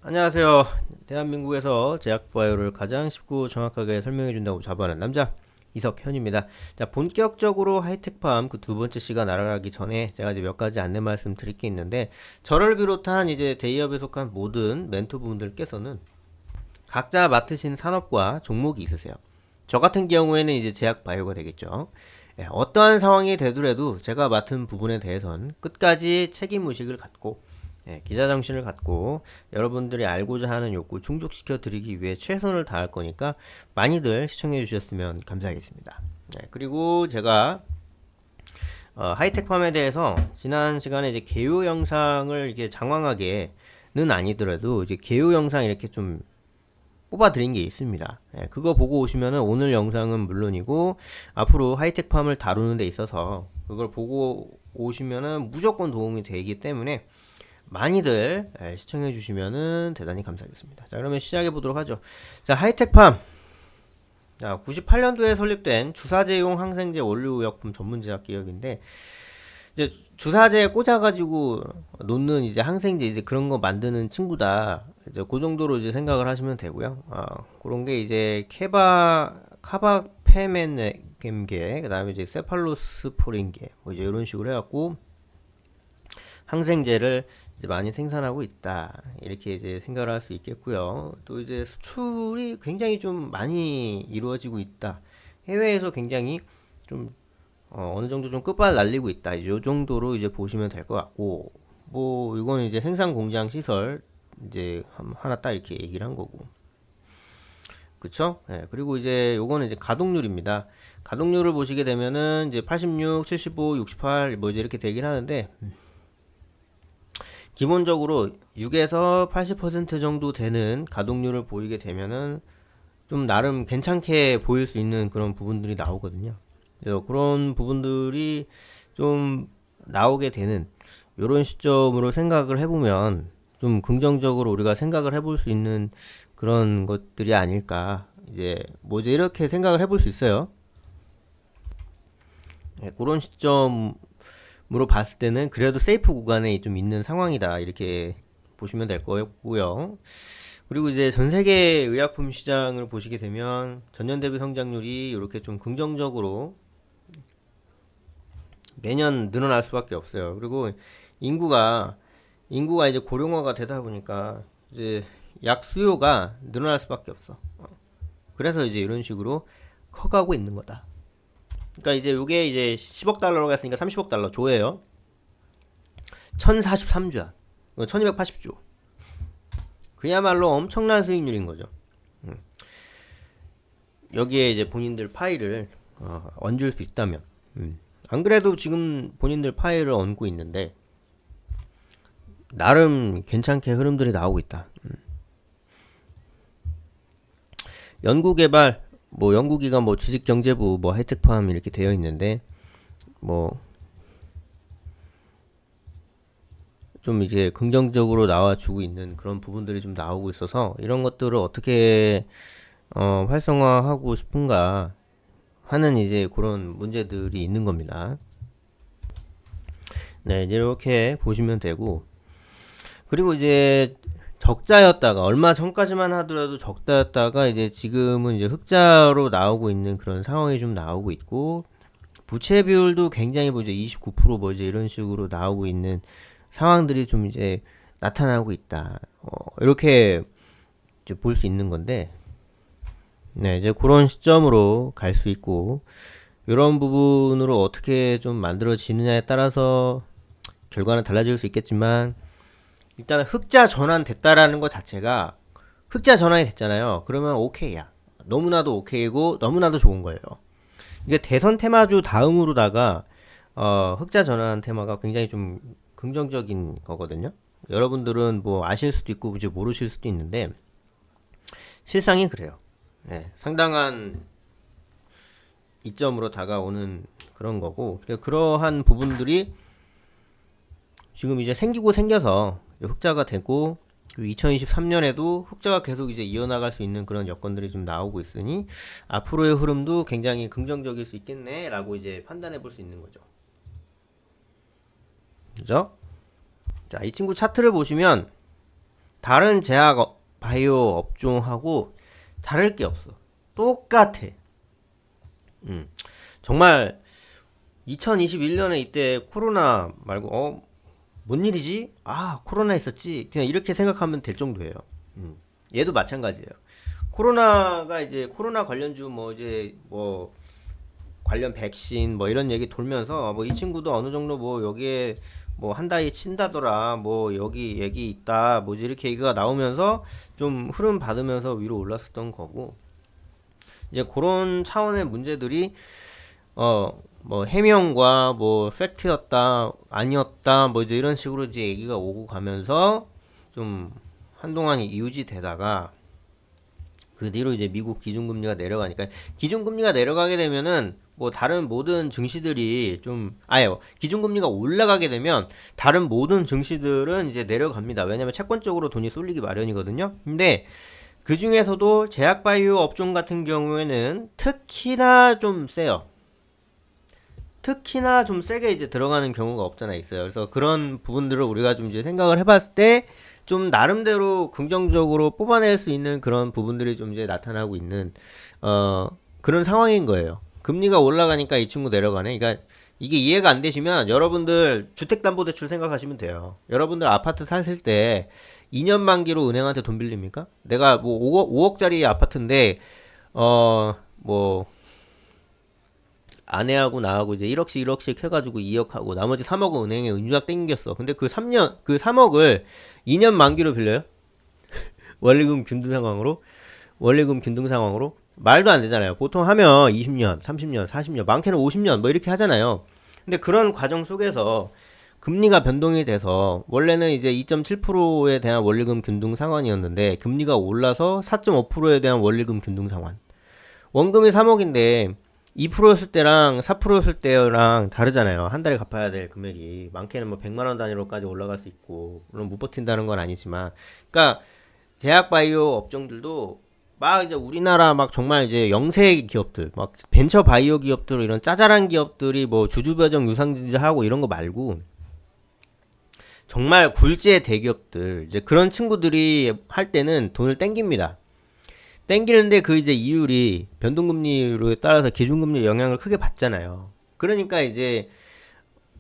안녕하세요. 대한민국에서 제약 바이오를 가장 쉽고 정확하게 설명해 준다고 자부하는 남자 이석현입니다. 자, 본격적으로 하이텍팜 그 두 번째 시간 알아가기 전에 제가 이제 몇 가지 안내 말씀 드릴 게 있는데, 저를 비롯한 이제 대기업에 속한 모든 멘토분들께서는 각자 맡으신 산업과 종목이 있으세요. 저 같은 경우에는 이제 제약 바이오가 되겠죠. 예, 어떠한 상황이 되더라도 제가 맡은 부분에 대해선 끝까지 책임 의식을 갖고, 기자 정신을 갖고 여러분들이 알고자 하는 욕구 충족시켜 드리기 위해 최선을 다할 거니까 많이들 시청해 주셨으면 감사하겠습니다. 그리고 제가 하이텍팜에 대해서 지난 시간에 이제 개요 영상을 이게 장황하게는 아니더라도 이제 개요 영상 이렇게 좀 뽑아드린 게 있습니다. 그거 보고 오시면은 오늘 영상은 물론이고 앞으로 하이텍팜을 다루는 데 있어서 그걸 보고 오시면은 무조건 도움이 되기 때문에 많이들 시청해 주시면은 대단히 감사하겠습니다. 자, 그러면 시작해 보도록 하죠. 자, 하이텍팜. 자, 98년도에 설립된 주사제용 항생제 원료의약품 전문 제약 기업인데, 이제 주사제에 꽂아가지고 놓는 이제 항생제 이제 그런 거 만드는 친구다. 이제 그 정도로 이제 생각을 하시면 되고요. 그런 게 이제 카바페멘겜계, 그다음에 이제 세팔로스포린계, 뭐 이제 이런 식으로 해갖고 항생제를 이제 많이 생산하고 있다. 이렇게 이제 생각을 할 수 있겠고요. 또 이제 수출이 굉장히 좀 많이 이루어지고 있다. 해외에서 굉장히 좀 어느 정도 좀 끝발 날리고 있다. 이제 요 정도로 이제 보시면 될 것 같고, 뭐 이거는 이제 생산 공장 시설 이제 하나 딱 이렇게 얘기를 한 거고, 그쵸? 예, 그리고 이제 요거는 이제 가동률입니다. 가동률을 보시게 되면은 이제 86, 75, 68 뭐 이제 이렇게 되긴 하는데, 기본적으로 6에서 80% 정도 되는 가동률을 보이게 되면은 좀 나름 괜찮게 보일 수 있는 그런 부분들이 나오거든요. 그래서 그런 부분들이 좀 나오게 되는 이런 시점으로 생각을 해보면 좀 긍정적으로 우리가 생각을 해볼 수 있는 그런 것들이 아닐까. 이제 뭐지 이렇게 생각을 해볼 수 있어요. 그런 시점으로 봤을 때는 그래도 세이프 구간에 좀 있는 상황이다. 이렇게 보시면 될 거고요. 그리고 이제 전 세계 의약품 시장을 보시게 되면 전년 대비 성장률이 이렇게 좀 긍정적으로 매년 늘어날 수밖에 없어요. 그리고 인구가 이제 고령화가 되다 보니까 이제 약 수요가 늘어날 수밖에 없어. 그래서 이제 이런 식으로 커가고 있는 거다. 그러니까 이제 이게 이제 10억 달러로 갔으니까 30억 달러 조예요. 1043조야. 1280조. 그야말로 엄청난 수익률인 거죠. 여기에 이제 본인들 파일을 얹을 수 있다면. 안 그래도 지금 본인들 파일을 얹고 있는데 나름 괜찮게 흐름들이 나오고 있다. 연구개발 뭐 연구기관 뭐 주식경제부 뭐 하이텍팜 이렇게 되어 있는데 뭐 좀 이제 긍정적으로 나와주고 있는 그런 부분들이 좀 나오고 있어서 이런 것들을 어떻게 활성화하고 싶은가 하는 이제 그런 문제들이 있는 겁니다. 네, 이제 이렇게 보시면 되고, 그리고 이제 적자였다가 얼마 전까지만 하더라도 적자였다가 이제 지금은 이제 흑자로 나오고 있는 그런 상황이 좀 나오고 있고, 부채 비율도 굉장히 뭐 이제 29% 이제 이런 식으로 나오고 있는 상황들이 좀 이제 나타나고 있다. 이렇게 볼 수 있는 건데, 네, 이제 그런 시점으로 갈 수 있고, 이런 부분으로 어떻게 좀 만들어지느냐에 따라서 결과는 달라질 수 있겠지만, 일단 흑자 전환됐다라는 것 자체가 흑자 전환이 됐잖아요. 그러면 오케이야. 너무나도 오케이고 너무나도 좋은 거예요. 이게 대선 테마주 다음으로다가 흑자 전환 테마가 굉장히 좀 긍정적인 거거든요. 여러분들은 뭐 아실 수도 있고 이제 모르실 수도 있는데 실상이 그래요. 네, 상당한 이점으로 다가오는 그런 거고, 그러한 부분들이 지금 이제 생기고 생겨서 흑자가 되고 2023년에도 흑자가 계속 이제 이어나갈 수 있는 그런 여건들이 좀 나오고 있으니 앞으로의 흐름도 굉장히 긍정적일 수 있겠네라고 이제 판단해 볼 수 있는 거죠. 그죠? 자, 이 친구 차트를 보시면 다른 제약 바이오 업종하고 다를 게 없어. 똑같아. 정말 2021년에 이때 코로나 말고 뭔 일이지? 아, 코로나 있었지. 그냥 이렇게 생각하면 될 정도예요. 얘도 마찬가지예요. 코로나가 이제 코로나 관련주 뭐 이제 뭐 관련 백신 뭐 이런 얘기 돌면서 뭐 이 친구도 어느 정도 뭐 여기에 뭐 한 달이 친다더라 뭐 여기 얘기 있다 뭐지 이렇게 얘기가 나오면서 좀 흐름 받으면서 위로 올랐었던 거고 이제 그런 차원의 문제들이 뭐 해명과 뭐 팩트였다 아니었다 뭐 이제 이런 식으로 이제 얘기가 오고 가면서 좀 한동안 유지되다가 그 뒤로 이제 미국 기준금리가 내려가니까 기준금리가 내려가게 되면은 뭐 다른 모든 증시들이 좀 기준금리가 올라가게 되면 다른 모든 증시들은 이제 내려갑니다. 왜냐면 채권 쪽으로 돈이 쏠리기 마련이거든요. 근데 그 중에서도 제약바이오 업종 같은 경우에는 특히나 좀 세요. 특히나 좀 세게 이제 들어가는 경우가 없잖아 있어요. 그래서 그런 부분들을 우리가 좀 이제 생각을 해봤을 때 좀 나름대로 긍정적으로 뽑아낼 수 있는 그런 부분들이 좀 이제 나타나고 있는 그런 상황인 거예요. 금리가 올라가니까 이 친구 내려가네. 그러니까 이게 이해가 안 되시면 여러분들 주택담보대출 생각하시면 돼요. 여러분들 아파트 사실 때 2년 만기로 은행한테 돈 빌립니까? 내가 뭐 5억짜리 아파트인데 뭐 아내하고 나하고 이제 1억씩 해가지고 2억하고 나머지 3억은 은행에 은유학 땡겼어. 근데 그 3억을 2년 만기로 빌려요? 원리금 균등 상황으로? 말도 안 되잖아요. 보통 하면 20년, 30년, 40년, 많게는 50년 뭐 이렇게 하잖아요. 근데 그런 과정 속에서 금리가 변동이 돼서 원래는 이제 2.7%에 대한 원리금 균등 상환이었는데 금리가 올라서 4.5%에 대한 원리금 균등 상환. 원금이 3억인데 2%였을 때랑 4%였을 때랑 다르잖아요. 한 달에 갚아야 될 금액이 많게는 뭐 100만 원 단위로까지 올라갈 수 있고 물론 못 버틴다는 건 아니지만 그러니까 제약 바이오 업종들도 막 이제 우리나라 막 정말 이제 영세 기업들 막 벤처 바이오 기업들 이런 짜잘한 기업들이 뭐 주주배정 유상증자하고 이런 거 말고 정말 굴지의 대기업들 이제 그런 친구들이 할 때는 돈을 땡깁니다. 땡기는데 그 이제 이율이 변동금리로 따라서 기준금리 영향을 크게 받잖아요. 그러니까 이제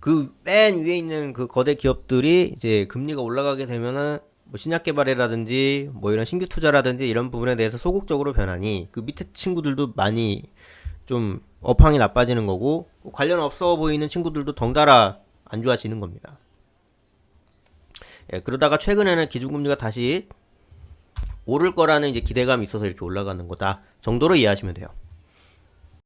그 맨 위에 있는 그 거대 기업들이 이제 금리가 올라가게 되면은 뭐 신약 개발이라든지 뭐 이런 신규 투자라든지 이런 부분에 대해서 소극적으로 변하니 그 밑에 친구들도 많이 좀 업황이 나빠지는 거고 관련 없어 보이는 친구들도 덩달아 안 좋아지는 겁니다. 예, 그러다가 최근에는 기준금리가 다시 오를 거라는 이제 기대감이 있어서 이렇게 올라가는 거다 정도로 이해하시면 돼요.